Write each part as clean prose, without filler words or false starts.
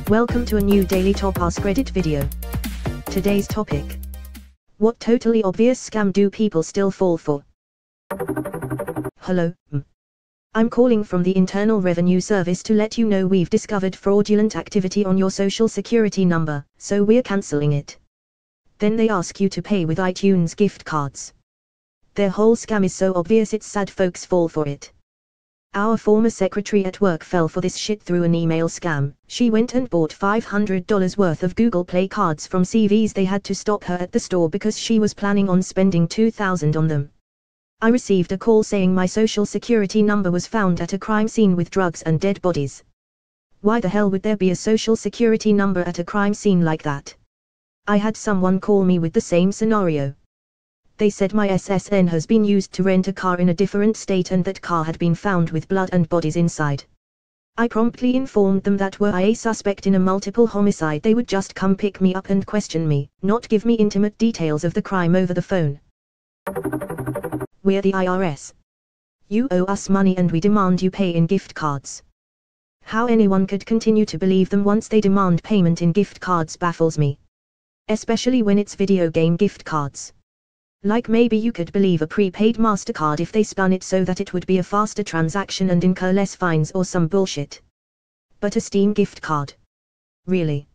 Welcome to a new Daily Top Askreddit video. Today's topic: what totally obvious scam do people still fall for? Hello, I'm calling from the Internal Revenue Service to let you know we've discovered fraudulent activity on your social security number, so we're cancelling it. Then they ask you to pay with iTunes gift cards. Their whole scam is so obvious it's sad folks fall for it. Our former secretary at work fell for this shit through an email scam. She went and bought $500 worth of Google Play cards from CVs. They had to stop her at the store because she was planning on spending $2,000 on them. I received a call saying my social security number was found at a crime scene with drugs and dead bodies. Why the hell would there be a social security number at a crime scene like that? I had someone call me with the same scenario. They said my SSN has been used to rent a car in a different state and that car had been found with blood and bodies inside. I promptly informed them that were I a suspect in a multiple homicide they would just come pick me up and question me, not give me intimate details of the crime over the phone. We're the IRS. You owe us money and we demand you pay in gift cards. How anyone could continue to believe them once they demand payment in gift cards baffles me. Especially when it's video game gift cards. Like maybe you could believe a prepaid MasterCard if they spun it so that it would be a faster transaction and incur less fines or some bullshit. But a Steam gift card? Really?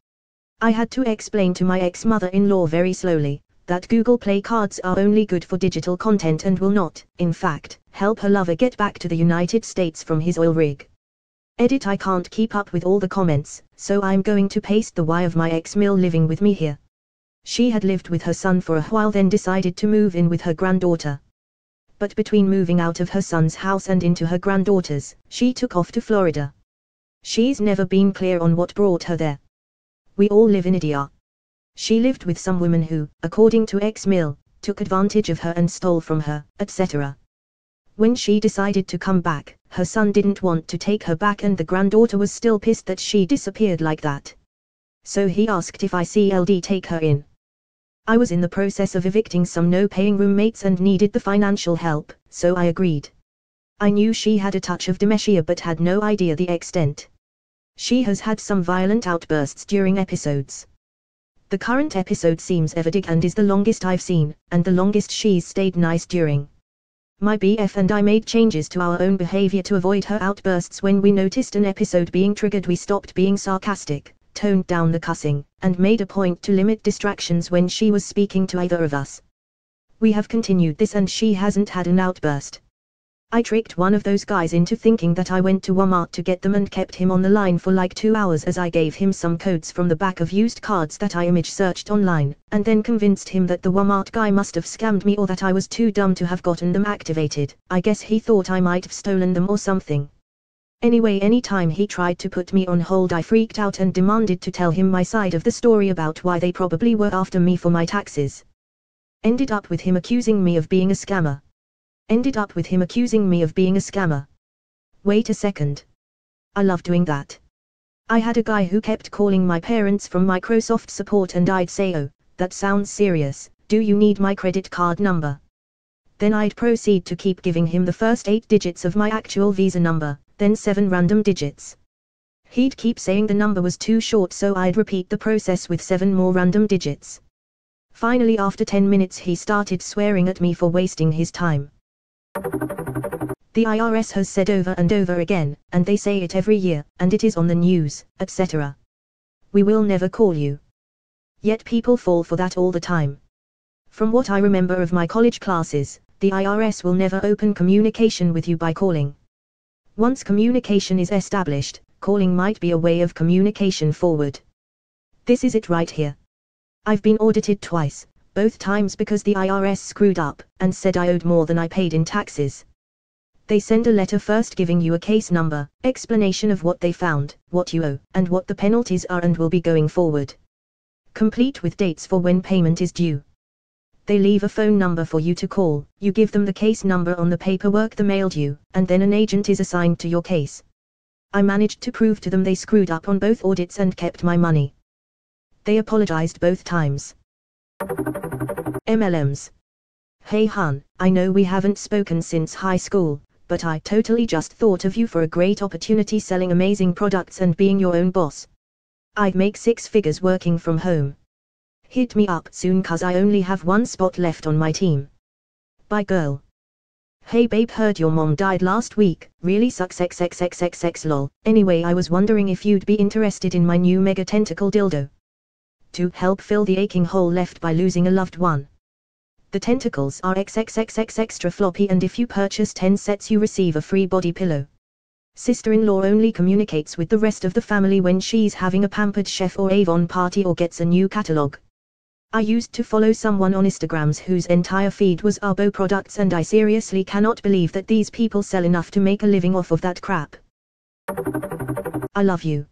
I had to explain to my ex-mother-in-law very slowly that Google Play cards are only good for digital content and will not, in fact, help her lover get back to the United States from his oil rig. Edit: I can't keep up with all the comments, so I'm going to paste the why of my ex-mill living with me here. She had lived with her son for a while, then decided to move in with her granddaughter. But between moving out of her son's house and into her granddaughter's, she took off to Florida. She's never been clear on what brought her there. We all live in India. She lived with some woman who, according to ex-mill, took advantage of her and stole from her, etc. When she decided to come back, her son didn't want to take her back and the granddaughter was still pissed that she disappeared like that. So he asked if I could take her in. I was in the process of evicting some no-paying roommates and needed the financial help, so I agreed. I knew she had a touch of dementia but had no idea the extent. She has had some violent outbursts during episodes. The current episode seems epic and is the longest I've seen, and the longest she's stayed nice during. My BF and I made changes to our own behavior to avoid her outbursts. When we noticed an episode being triggered, we stopped being sarcastic, toned down the cussing, and made a point to limit distractions when she was speaking to either of us. We have continued this and she hasn't had an outburst. I tricked one of those guys into thinking that I went to Walmart to get them and kept him on the line for like 2 hours as I gave him some codes from the back of used cards that I image searched online, and then convinced him that the Walmart guy must have scammed me or that I was too dumb to have gotten them activated. I guess he thought I might have stolen them or something. Anyway, anytime he tried to put me on hold I freaked out and demanded to tell him my side of the story about why they probably were after me for my taxes. Ended up with him accusing me of being a scammer. Wait a second. I love doing that. I had a guy who kept calling my parents from Microsoft support and I'd say, "Oh, that sounds serious, do you need my credit card number?" Then I'd proceed to keep giving him the first 8 digits of my actual Visa number, then 7 random digits. He'd keep saying the number was too short, so I'd repeat the process with 7 more random digits. Finally, after 10 minutes he started swearing at me for wasting his time. The IRS has said over and over again, and they say it every year, and it is on the news, etc. We will never call you. Yet people fall for that all the time. From what I remember of my college classes, the IRS will never open communication with you by calling. Once communication is established, calling might be a way of communication forward. This is it right here. I've been audited twice, both times because the IRS screwed up and said I owed more than I paid in taxes. They send a letter first giving you a case number, explanation of what they found, what you owe, and what the penalties are and will be going forward. Complete with dates for when payment is due. They leave a phone number for you to call, you give them the case number on the paperwork they mailed you, and then an agent is assigned to your case. I managed to prove to them they screwed up on both audits and kept my money. They apologized both times. MLMs. Hey hun, I know we haven't spoken since high school, but I totally just thought of you for a great opportunity selling amazing products and being your own boss. I'd make 6 figures working from home. Hit me up soon cause I only have 1 spot left on my team. Bye girl. Hey babe, heard your mom died last week, really sucks xxxxx lol. Anyway, I was wondering if you'd be interested in my new mega tentacle dildo. To help fill the aching hole left by losing a loved one. The tentacles are XXXX extra floppy, and if you purchase 10 sets you receive a free body pillow. Sister-in-law only communicates with the rest of the family when she's having a Pampered Chef or Avon party or gets a new catalog. I used to follow someone on Instagrams whose entire feed was Arbo products, and I seriously cannot believe that these people sell enough to make a living off of that crap. I love you.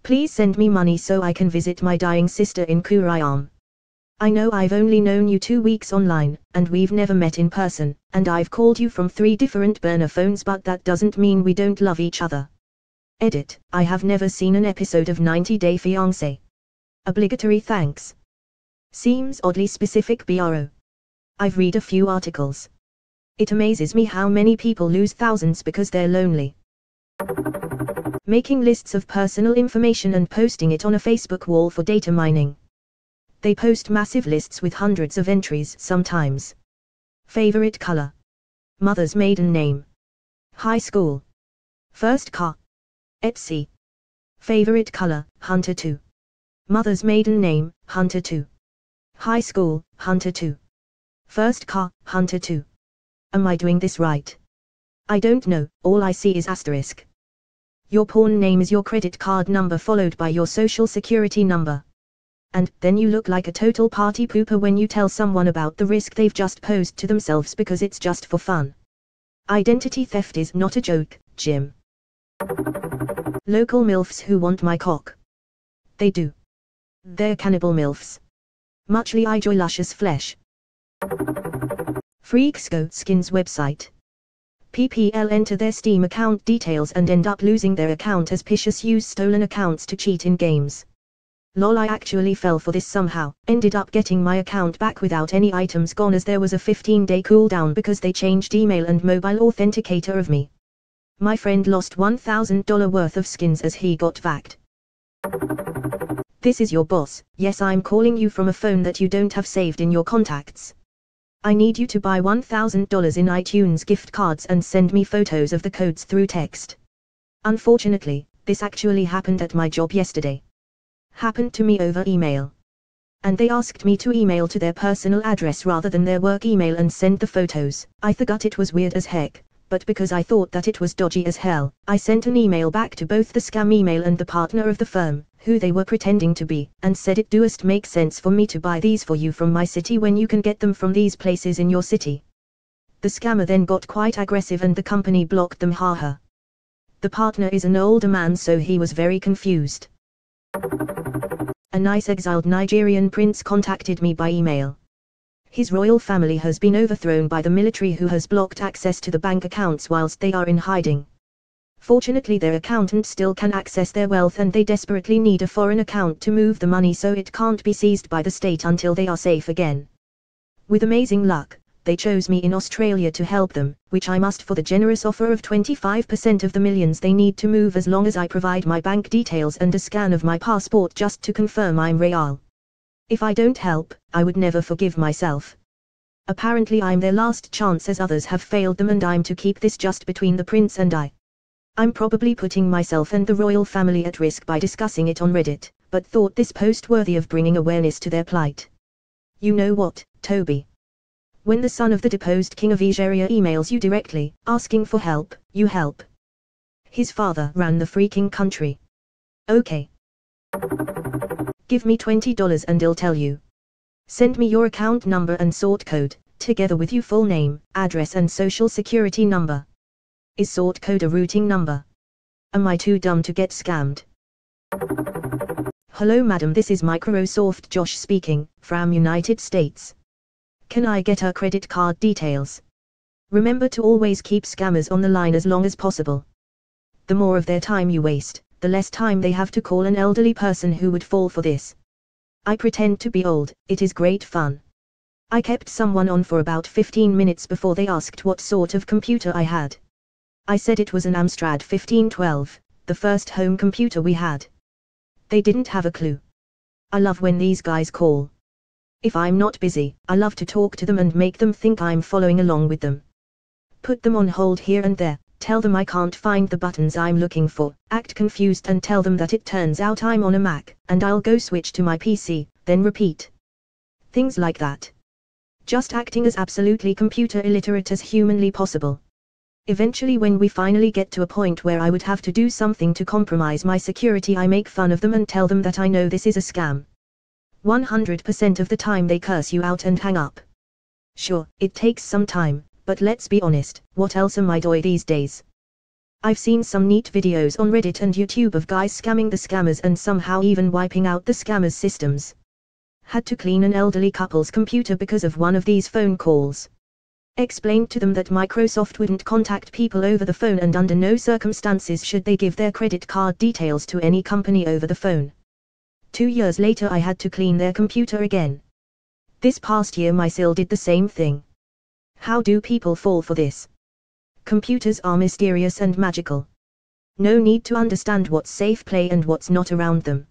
Please send me money so I can visit my dying sister in Kurayam. I know I've only known you 2 weeks online, and we've never met in person, and I've called you from 3 different burner phones, but that doesn't mean we don't love each other. Edit, I have never seen an episode of 90 Day Fiancé. Obligatory thanks. Seems oddly specific bro. I've read a few articles. It amazes me how many people lose thousands because they're lonely. Making lists of personal information and posting it on a Facebook wall for data mining. They post massive lists with hundreds of entries sometimes. Favorite color. Mother's maiden name. High school. First car. Etsy. Favorite color, Hunter 2. Mother's maiden name, Hunter 2. High school, Hunter 2. First car, Hunter 2. Am I doing this right? I don't know, all I see is asterisk. Your porn name is your credit card number followed by your social security number. And then you look like a total party pooper when you tell someone about the risk they've just posed to themselves because it's just for fun. Identity theft is not a joke, Jim. Local MILFs who want my cock. They do. They're cannibal MILFs. Muchly I enjoy luscious flesh. Freaksco Skins website. PPL enter their Steam account details and end up losing their account as Pishus use stolen accounts to cheat in games. Lol, I actually fell for this somehow, ended up getting my account back without any items gone as there was a 15-day cooldown because they changed email and mobile authenticator of me. My friend lost $1,000 worth of skins as he got vaxxed. This is your boss. Yes, I'm calling you from a phone that you don't have saved in your contacts. I need you to buy $1,000 in iTunes gift cards and send me photos of the codes through text. Unfortunately, this actually happened at my job yesterday. Happened to me over email. And they asked me to email to their personal address rather than their work email and send the photos. I thought it was weird as heck, but because I thought that it was dodgy as hell, I sent an email back to both the scam email and the partner of the firm, who they were pretending to be, and said it doest make sense for me to buy these for you from my city when you can get them from these places in your city. The scammer then got quite aggressive and the company blocked them, haha. The partner is an older man, so he was very confused. A nice exiled Nigerian prince contacted me by email. His royal family has been overthrown by the military, who has blocked access to the bank accounts whilst they are in hiding. Fortunately, their accountant still can access their wealth and they desperately need a foreign account to move the money so it can't be seized by the state until they are safe again. With amazing luck, they chose me in Australia to help them, which I must for the generous offer of 25% of the millions they need to move as long as I provide my bank details and a scan of my passport just to confirm I'm real. If I don't help, I would never forgive myself. Apparently I'm their last chance as others have failed them, and I'm to keep this just between the prince and I. I'm probably putting myself and the royal family at risk by discussing it on Reddit, but thought this post worthy of bringing awareness to their plight. You know what, Toby? When the son of the deposed king of Nigeria emails you directly, asking for help, you help. His father ran the freaking country. Okay. Give me $20 and I'll tell you. Send me your account number and sort code, together with your full name, address and social security number. Is sort code a routing number? Am I too dumb to get scammed? Hello madam, this is Microsoft Josh speaking, from United States. Can I get her credit card details? Remember to always keep scammers on the line as long as possible. The more of their time you waste, the less time they have to call an elderly person who would fall for this. I pretend to be old, it is great fun. I kept someone on for about 15 minutes before they asked what sort of computer I had. I said it was an Amstrad 1512, the first home computer we had. They didn't have a clue. I love when these guys call. If I'm not busy, I love to talk to them and make them think I'm following along with them. Put them on hold here and there, tell them I can't find the buttons I'm looking for, act confused and tell them that it turns out I'm on a Mac, and I'll go switch to my PC, then repeat. Things like that. Just acting as absolutely computer illiterate as humanly possible. Eventually, when we finally get to a point where I would have to do something to compromise my security, I make fun of them and tell them that I know this is a scam. 100% of the time they curse you out and hang up. Sure, it takes some time, but let's be honest, what else am I doing these days? I've seen some neat videos on Reddit and YouTube of guys scamming the scammers and somehow even wiping out the scammers' systems. Had to clean an elderly couple's computer because of one of these phone calls. Explained to them that Microsoft wouldn't contact people over the phone and under no circumstances should they give their credit card details to any company over the phone. 2 years later I had to clean their computer again. This past year my SIL did the same thing. How do people fall for this? Computers are mysterious and magical. No need to understand what's safe play and what's not around them.